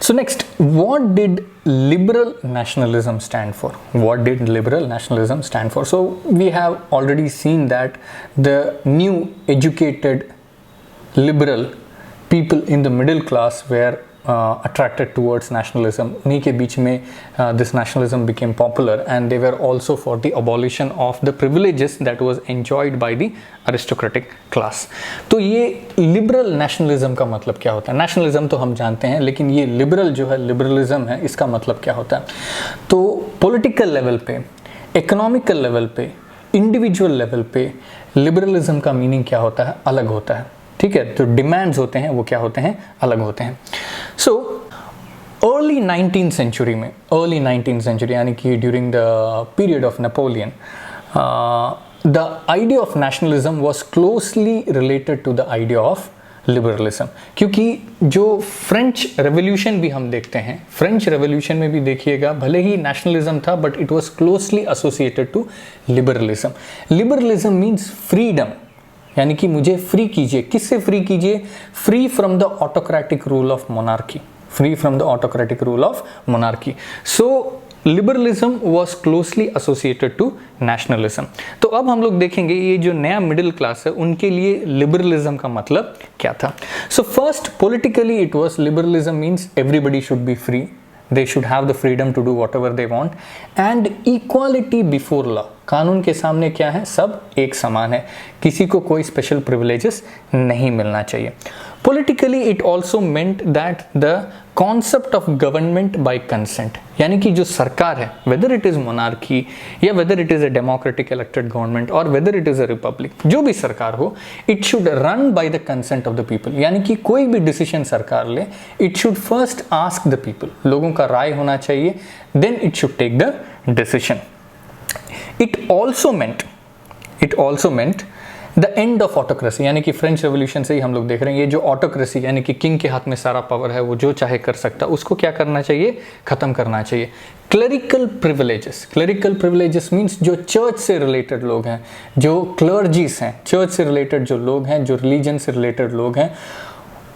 So next, what did liberal nationalism stand for? What did liberal nationalism stand for? So we have already seen that the new educated liberal people in the middle class were attracted towards nationalism. उन्हीं के बीच में this nationalism became popular, and they were also for the abolition of the privileges that was enjoyed by the aristocratic class. तो ये liberal nationalism का मतलब क्या होता है? nationalism तो हम जानते हैं, लेकिन ये liberal जो है, liberalism है, इसका मतलब क्या होता है? तो political level पे, economical level पे, individual level पे liberalism का meaning क्या होता है? अलग होता है, ठीक है? तो डिमांड्स होते हैं वो क्या होते हैं? अलग होते हैं. सो अर्ली 19th सेंचुरी में, अर्ली 19th सेंचुरी यानी कि during the period of Napoleon, the idea of nationalism was closely related to the idea of liberalism. क्योंकि जो फ्रेंच रेवोल्यूशन भी हम देखते हैं, फ्रेंच रेवोल्यूशन में भी देखिएगा भले ही नेशनलिज्म था, but it was closely associated to liberalism. Liberalism means freedom, यानी कि मुझे फ्री कीजिए. किससे फ्री कीजिए? Free from the autocratic rule of monarchy, free from the autocratic rule of monarchy. So liberalism was closely associated to nationalism. तो अब हम लोग देखेंगे ये जो नया मिडिल क्लास है उनके लिए लिबरलिज्म का मतलब क्या था. So first, politically it was, liberalism means everybody should be free, they should have the freedom to do whatever they want, and equality before law. कानून के सामने क्या है? सब एक समान है, किसी को कोई स्पेशल प्रिविलेजेस नहीं मिलना चाहिए. Politically it also meant that the concept of government by consent, यानी कि जो सरकार है, whether it is monarchy या whether it is a democratic elected government or whether it is a republic, जो भी सरकार हो, it should run by the consent of the people. यानी कि कोई भी डिसीजन सरकार ले, it should first ask the people, लोगों का राय होना चाहिए, then it should take the decision. It also meant the end of autocracy, यानी कि फ्रेंच रेवोल्यूशन से ही हम लोग देख रहे हैं ये जो ऑटोक्रेसी, यानी कि किंग के हाथ में सारा पावर है, वो जो चाहे कर सकता, उसको क्या करना चाहिए? खत्म करना चाहिए. क्लरिकल प्रिविलेजेस मीन्स जो चर्च से रिलेटेड लोग हैं, जो क्लर्जीज हैं, चर्च से रिलेटेड जो लोग हैं, जो रिलीजन से रिलेटेड लोग हैं,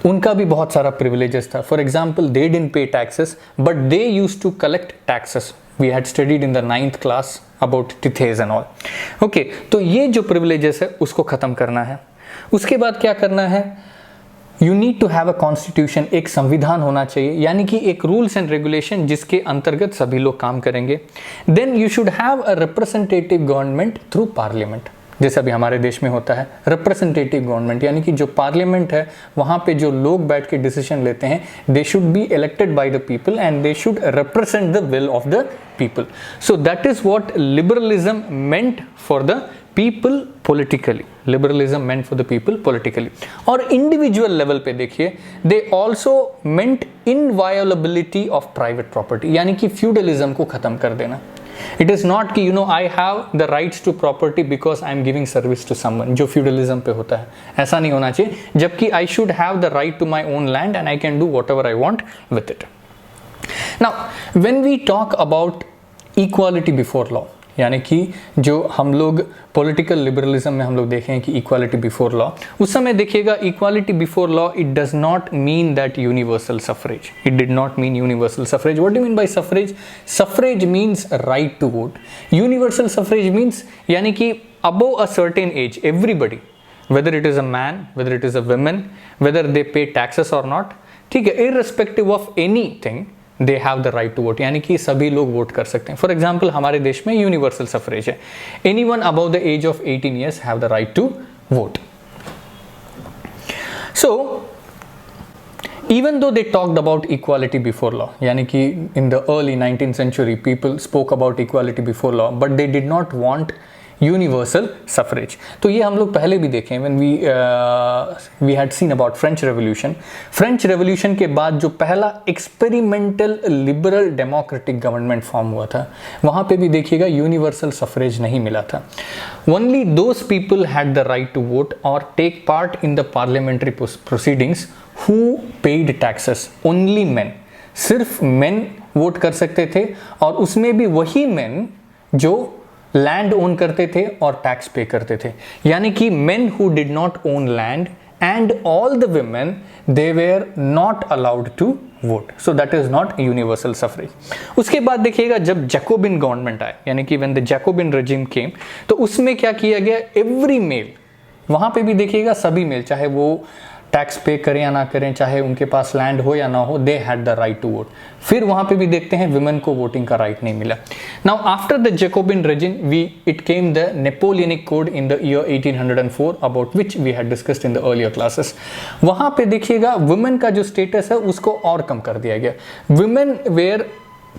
उनका भी बहुत सारा प्रिविलेजेस था. For example, they didn't pay taxes but they used to collect taxes. We had studied in the 9th class about tithes and all. Okay, तो ये जो privileges है उसको ख़त्म करना है. उसके बाद क्या करना है? You need to have a constitution, एक संविधान होना चाहिए, यानी कि एक rules and regulation जिसके अंतर्गत सभी लोग काम करेंगे. Then you should have a representative government through parliament, जैसे अभी हमारे देश में होता है रिप्रेजेंटेटिव गवर्नमेंट, यानी कि जो पार्लियामेंट है वहाँ पे जो लोग बैठ के डिसीजन लेते हैं, they should be elected by the people and they should represent the will of the people. So that is what liberalism meant for the people politically. Liberalism meant for the people politically. और individual level पे देखिए, they also meant inviolability of private property, यानी कि feudalism को खत्म कर देना. It is not कि I have the rights to property because I am giving service to someone, जो feudalism पे होता है, ऐसा नहीं होना चाहिए. जबकि I should have the right to my own land and I can do whatever I want with it. Now, when we talk about equality before law, यानी कि जो हम लोग पॉलिटिकल लिबरलिज्म में हम लोग देखें कि इक्वालिटी बिफोर लॉ, उस समय देखिएगा equality before law it does not mean that universal suffrage. It did not mean universal suffrage. What do you mean by suffrage? Suffrage means right to vote. Universal suffrage means यानी कि above a certain age everybody, whether it is a man, whether it is a woman, whether they pay taxes or not, ठीक है, irrespective of anything, they have the right to vote, यानी कि सभी लोग vote कर सकते हैं. For example, हमारे देश में यूनिवर्सल सफरेज है. Anyone above the age of 18 years have the right to vote. So even though they talked about equality before law, यानी कि in the early 19th century people spoke about equality before law, but they did not want universal suffrage. तो ये हम लोग पहले भी देखें when we had seen about French revolution. French revolution के बाद जो पहला experimental liberal democratic government form हुआ था, वहाँ पे भी देखिएगा यूनिवर्सल सफरेज नहीं मिला था. Only those people had the right to vote और take part in the parliamentary proceedings who paid taxes. Only men, सिर्फ मेन वोट कर सकते थे, और उसमें भी वही मेन जो लैंड ओन करते थे और टैक्स पे करते थे. यानी कि men who did not own land and all the women, they were not allowed to vote. So that is not universal suffrage. उसके बाद देखिएगा जब जैकोबिन गवर्नमेंट आए, यानी कि when the Jacobin regime came, तो उसमें क्या किया गया, एवरी मेल, वहां पे भी देखिएगा सभी मेल, चाहे वो टैक्स पे करें या ना करें, चाहे उनके पास लैंड हो या ना हो, they had the right to vote. फिर वहां पे भी देखते हैं विमेन को वोटिंग का राइट नहीं मिला. Now after the Jacobin regime it came the Napoleonic code in the year 1804 about which we had discussed in the earlier classes. वहां पे देखिएगा वुमेन का जो स्टेटस है उसको और कम कर दिया गया. Women were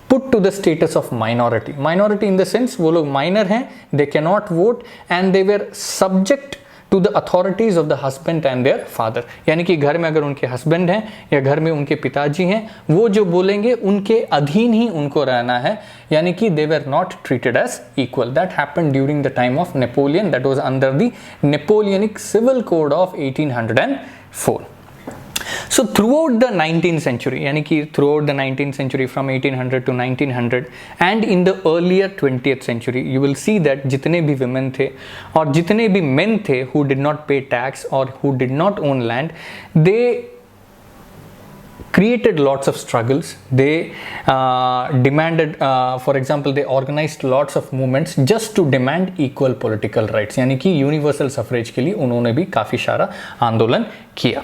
put to the status of minority in the sense वो लोग minor हैं, they cannot vote and they were subject to the authorities of the husband and their father. यानी कि घर में अगर उनके हस्बैंड हैं या घर में उनके पिताजी हैं, वो जो बोलेंगे उनके अधीन ही उनको रहना है, यानी कि they were not treated as equal. That happened during the time of Napoleon, that was under the Napoleonic Civil Code of 1804. So throughout the 19th century, यानी कि throughout the 19th century from 1800 to 1900 and in the earlier 20th century, you will see that जितने भी women थे और जितने भी men थे who did not pay tax or who did not own land, they created lots of struggles. They demanded, for example, they organized lots of movements just to demand equal political rights. यानी कि universal suffrage के लिए उन्होंने भी काफ़ी सारा आंदोलन किया.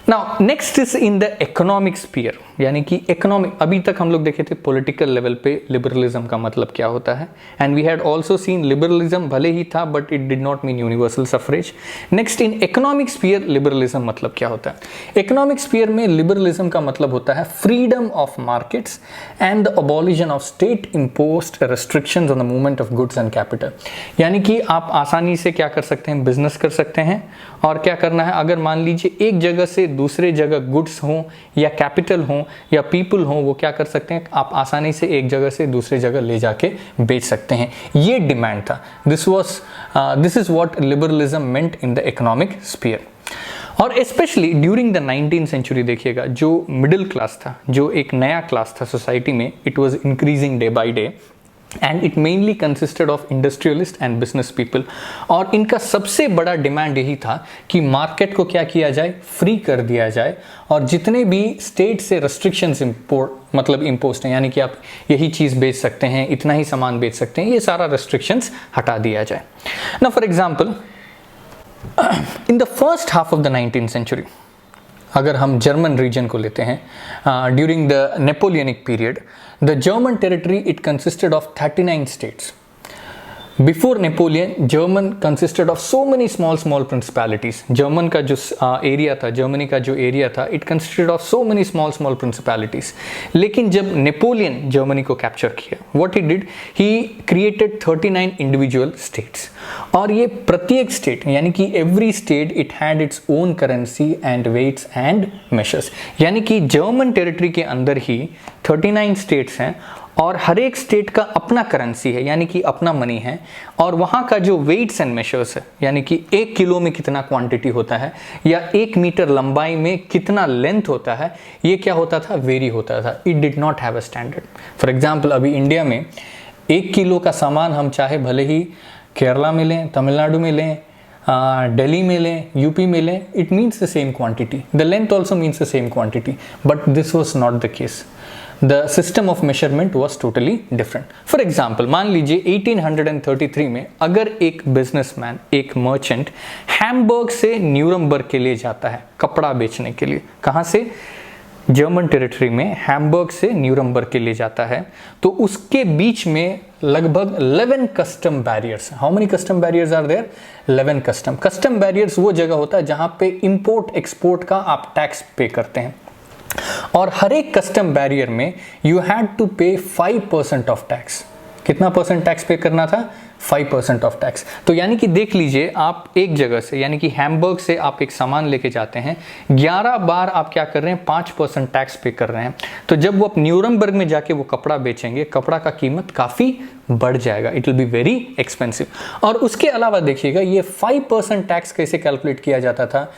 Now next is in the economic sphere, यानी कि इकोनॉमिक, अभी तक हम लोग देखे थे पॉलिटिकल लेवल पे लिबरलिज्म का मतलब क्या होता है, and we had also seen liberalism भले ही था but it did not mean universal suffrage. Next in economic sphere liberalism मतलब क्या होता है. इकोनॉमिक स्फीयर में लिबरलिज्म का मतलब होता है freedom of markets and the abolition of state imposed restrictions on the movement of goods and capital. यानी कि आप आसानी से क्या कर सकते हैं, बिजनेस कर सकते हैं, और क्या करना है, अगर मान लीजिए एक जगह से दूसरे जगह गुड्स हों या कैपिटल हों या पीपल हों, वो क्या कर सकते हैं, आप आसानी से एक जगह से दूसरे जगह ले जाके बेच सकते हैं. ये डिमांड था. This is what liberalism meant in the economic sphere. और especially during the 19th century देखिएगा जो मिडिल क्लास था, जो एक नया क्लास था सोसाइटी में, it was increasing day by day and it mainly consisted of industrialist and business people. और इनका सबसे बड़ा डिमांड यही था कि मार्केट को क्या किया जाए, फ्री कर दिया जाए, और जितने भी स्टेट से रेस्ट्रिक्शंस मतलब इम्पोज हैं, यानी कि आप यही चीज़ बेच सकते हैं, इतना ही सामान बेच सकते हैं, ये सारा रेस्ट्रिक्शंस हटा दिया जाए. Now for example in the first half of the 19th century, अगर हम जर्मन रीजन को लेते हैं, during the Napoleonic period, the German territory it consisted of 39 states. Before Napoleon German consisted of so many small principalities. German का जो area था, Germany का जो एरिया था, इट consisted of so many small प्रिंसिपैलिटीज. लेकिन जब नेपोलियन जर्मनी को कैप्चर किया, what he did, he created 39 individual states. और ये प्रत्येक स्टेट, यानी कि every state it had its own currency and weights and measures. यानी कि जर्मन टेरिटरी के अंदर ही 39 स्टेट्स हैं और हर एक स्टेट का अपना करेंसी है, यानी कि अपना मनी है, और वहाँ का जो वेट्स एंड मेजर्स है, यानी कि 1 किलो में कितना क्वांटिटी होता है या 1 मीटर लंबाई में कितना लेंथ होता है, ये क्या होता था, वेरी होता था. It did not have a standard. For example अभी इंडिया में 1 किलो का सामान हम चाहे भले ही केरला में लें, तमिलनाडु में लें, दिल्ली में लें, यूपी में लें, it means the same quantity. The length also means the same quantity, but this was not the case. The system of measurement was totally different. For example, मान लीजिए 1833 में अगर एक बिजनेसमैन, एक मर्चेंट हैम्बर्ग से Nuremberg के लिए जाता है कपड़ा बेचने के लिए, कहाँ से, जर्मन टेरिटरी में हैम्बर्ग से न्यूरमबर्ग के लिए जाता है, तो उसके बीच में लगभग 11 custom barriers. How many custom barriers are there, 11 custom barriers. वो जगह होता है जहाँ पे इंपोर्ट एक्सपोर्ट का आप टैक्स पे करते हैं, और हर एक कस्टम बैरियर में यू हैड टू पे 5% ऑफ टैक्स. कितना परसेंट टैक्स पे करना था, 5% ऑफ टैक्स. तो यानी कि देख लीजिए, आप एक जगह से, यानी कि हैम्बर्ग से आप एक सामान लेके जाते हैं, 11 बार आप क्या कर रहे हैं, 5% टैक्स पे कर रहे हैं. तो जब वो आप न्यूरमबर्ग में जाके वो कपड़ा बेचेंगे, कपड़ा का कीमत काफ़ी बढ़ जाएगा, it will be very expensive. और उसके अलावा देखिएगा ये 5% टैक्स कैसे कैलकुलेट किया जाता था,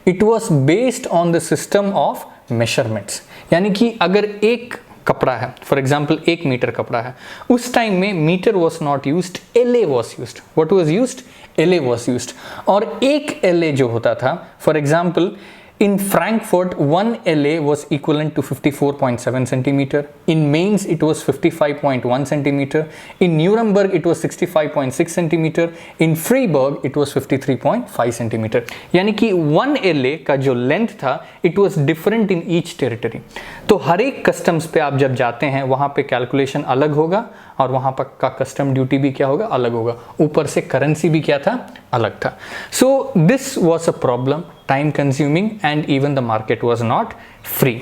it was based on the system of measurements. यानी कि अगर एक कपड़ा है, फॉर एग्जाम्पल 1 मीटर कपड़ा है, उस टाइम में meter was not used, LA was used. What was used? LA was used. और 1 LA जो होता था, for example in Frankfurt 1 LA was equivalent to 54.7 centimeter. In Mainz it was 55.1 centimeter. In Nuremberg it was 65.6 centimeter. In Freiburg it was 53.5 centimeter. यानी कि 1 LA का जो length था it was different in each territory. तो हर एक customs पे आप जब जाते हैं वहाँ पे कैलकुलेशन अलग होगा और वहाँ पर का कस्टम ड्यूटी भी क्या होगा? अलग होगा. ऊपर से करेंसी भी क्या था? अलग था. So this was a problem, time consuming, and even the market was not free.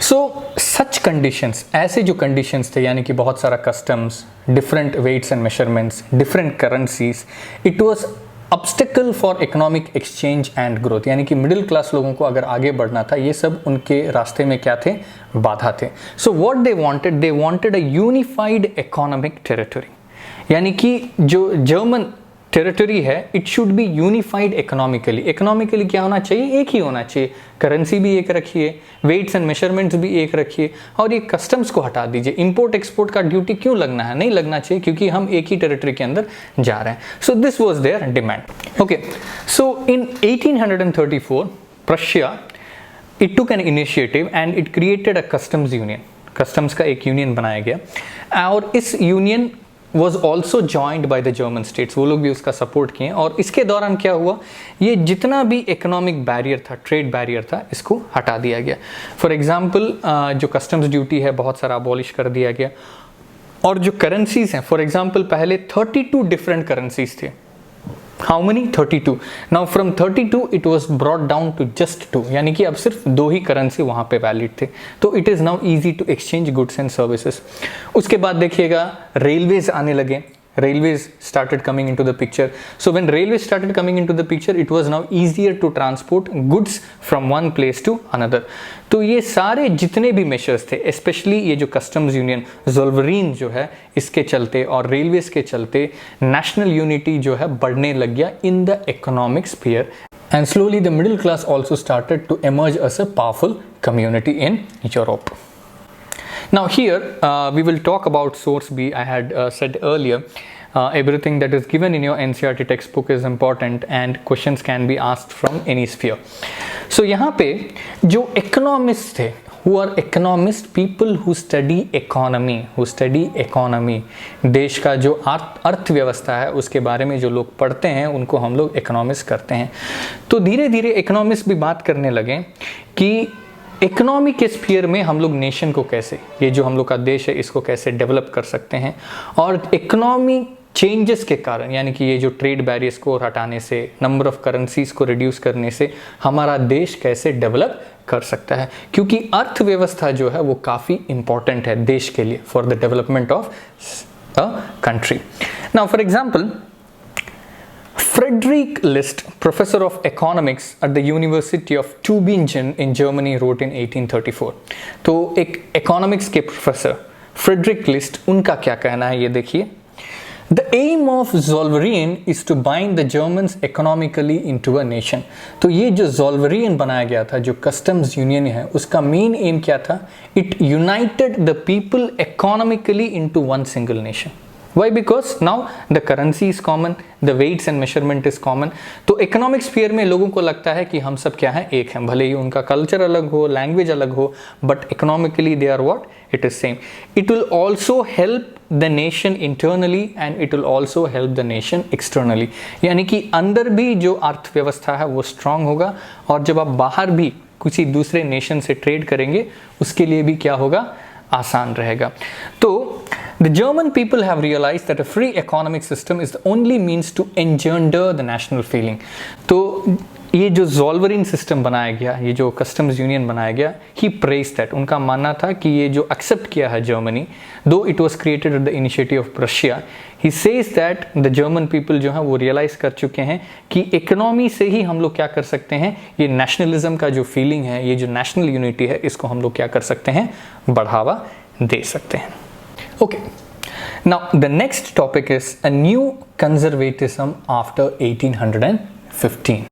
So such conditions, ऐसे जो कंडीशंस थे, यानी कि बहुत सारा customs, different weights and measurements, different currencies, it was obstacle for economic exchange and growth. यानी कि middle class लोगों को अगर आगे बढ़ना था, ये सब उनके रास्ते में क्या थे? बाधा थे. So what they wanted a unified economic territory. यानी कि जो जर्मन टेरिटरी है it should be unified economically. Economically क्या होना चाहिए? एक ही होना चाहिए. करेंसी भी एक रखिए, वेट्स एंड मेजरमेंट्स भी एक रखिए, और ये कस्टम्स को हटा दीजिए. इंपोर्ट एक्सपोर्ट का ड्यूटी क्यों लगना है? नहीं लगना चाहिए, क्योंकि हम एक ही टेरिटरी के अंदर जा रहे हैं. So this was their demand. Okay, so in 1834 Prussia it took an initiative and it created a customs union. Customs का एक यूनियन बनाया गया और इस union was also joined by the German states. वो लोग भी उसका सपोर्ट किए. और इसके दौरान क्या हुआ? ये जितना भी इकोनॉमिक बैरियर था, ट्रेड बैरियर था, इसको हटा दिया गया. फॉर एग्जाम्पल जो कस्टम्स ड्यूटी है बहुत सारा अबॉलिश कर दिया गया. और जो करेंसीज हैं, फॉर एग्जाम्पल पहले 32 डिफरेंट करेंसीज थे. How many? 32. Now from 32 it was brought down to just 2. यानी कि अब सिर्फ 2 ही करेंसी वहाँ पे वैलिड थे. तो it is now easy to exchange goods and services. उसके बाद देखिएगा रेलवेज आने लगे. Railways started coming into the picture. So when railways started coming into the picture, it was now easier to transport goods from one place to another. तो ये सारे जितने भी मेजर्स थे, स्पेशली ये जो कस्टम्स यूनियन ज़ोल्वरीन जो है, इसके चलते और रेलवेज के चलते नेशनल यूनिटी जो है बढ़ने लग गया इन the economic sphere. And slowly the middle class also started to emerge as a powerful community in Europe. Now here we will talk about source B. I had said earlier everything that is given in your NCERT textbook is important and questions can be asked from any sphere. So यहाँ पे जो economists थे, who are economists, people who study economy, देश का जो अर्थव्यवस्था है उसके बारे में जो लोग पढ़ते हैं उनको हम लोग economists कहते हैं. तो धीरे धीरे economists भी बात करने लगे कि इकोनॉमी के स्फीयर में हम लोग नेशन को कैसे, ये जो हम लोग का देश है इसको कैसे डेवलप कर सकते हैं. और इकोनॉमी चेंजेस के कारण, यानी कि ये जो ट्रेड बैरियर्स को हटाने से, नंबर ऑफ करेंसीज को रिड्यूस करने से हमारा देश कैसे डेवलप कर सकता है. क्योंकि अर्थव्यवस्था जो है वो काफ़ी इंपॉर्टेंट है देश के लिए, for the development of a country. Now for example Friedrich List, professor of economics at the University of Tübingen in Germany, wrote in 1834. तो एक economics के प्रोफेसर फ्रेडरिक लिस्ट, उनका क्या कहना है ये देखिए. The aim of Zollverein is to bind the Germans economically into a nation. तो ये जो Zollverein बनाया गया था, जो customs union है, उसका main aim क्या था? It united the people economically into one single nation. Why? Because now the currency is common, the weights and measurement is common. तो economic sphere में लोगों को लगता है कि हम सब क्या हैं? एक हैं. भले ही उनका culture अलग हो, language अलग हो, but economically they are what? It is same. It will also help the nation internally and it will also help the nation externally. यानी कि अंदर भी जो अर्थव्यवस्था है वो strong होगा, और जब आप बाहर भी किसी दूसरे नेशन से ट्रेड करेंगे उसके लिए भी क्या होगा? आसान रहेगा. तो the German people have realized that a free economic system is the only means to engender the national feeling. तो ये जो ज़ोल्वरीन सिस्टम बनाया गया, ये जो कस्टम्स यूनियन बनाया गया, ही प्रेज दैट. उनका मानना था कि ये जो एक्सेप्ट किया है जर्मनी, दो it was created at the initiative of Prussia, he says that the German people जो है वो रियलाइज कर चुके हैं कि इकोनॉमी से ही हम लोग क्या कर सकते हैं, ये नेशनलिज्म का जो फीलिंग है, ये जो नेशनल यूनिटी है, इसको हम लोग क्या कर सकते हैं? बढ़ावा दे सकते हैं. Okay, now the next topic is a new conservatism after 1815.